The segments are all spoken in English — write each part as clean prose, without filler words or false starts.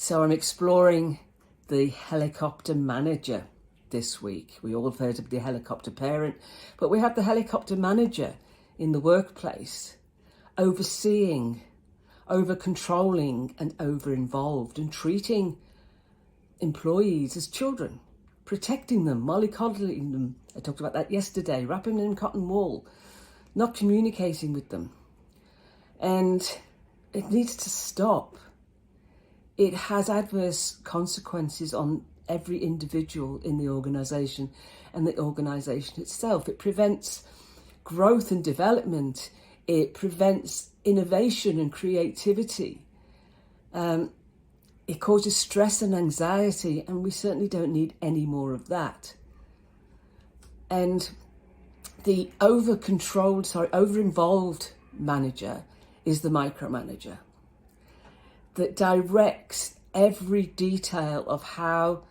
So I'm exploring the helicopter manager this week. We all have heard of the helicopter parent, but we have the helicopter manager in the workplace, overseeing, over controlling and over involved, and treating employees as children, protecting them, mollycoddling them. I talked about that yesterday, wrapping them in cotton wool, not communicating with them. And it needs to stop. It has adverse consequences on every individual in the organisation and the organisation itself. It prevents growth and development. It prevents innovation and creativity. It causes stress and anxiety, and we certainly don't need any more of that. And the over-involved manager is the micromanager that directs every detail of how,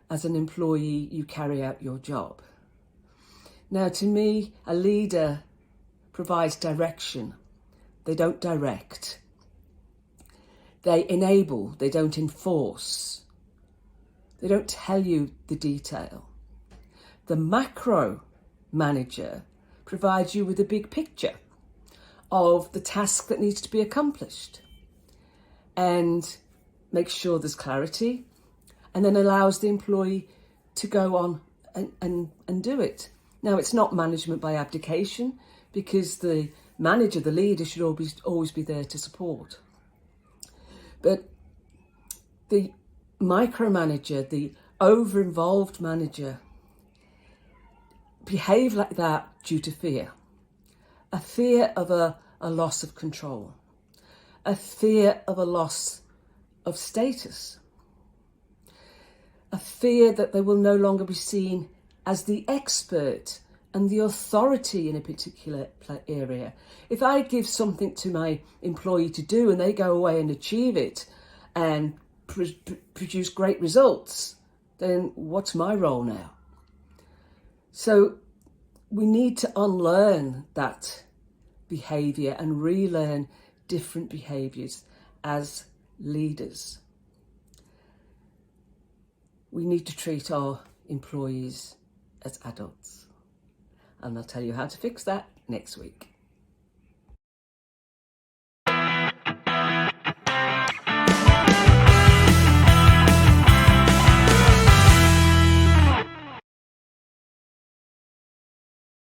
as an employee, you carry out your job. Now, to me, a leader provides direction. They don't direct. They enable, they don't enforce. They don't tell you the detail. The macro manager provides you with a big picture of the task that needs to be accomplished and makes sure there's clarity, and then allows the employee to go on and do it. Now, it's not management by abdication, because the manager, the leader, should always be there to support. But the micromanager, the over-involved manager, behave like that due to fear. A fear of a loss of control. A fear of a loss of status. A fear that they will no longer be seen as the expert and the authority in a particular area. If I give something to my employee to do and they go away and achieve it and produce great results, then what's my role now? So we need to unlearn that behaviour and relearn different behaviours as leaders. We need to treat our employees as adults. And I'll tell you how to fix that next week.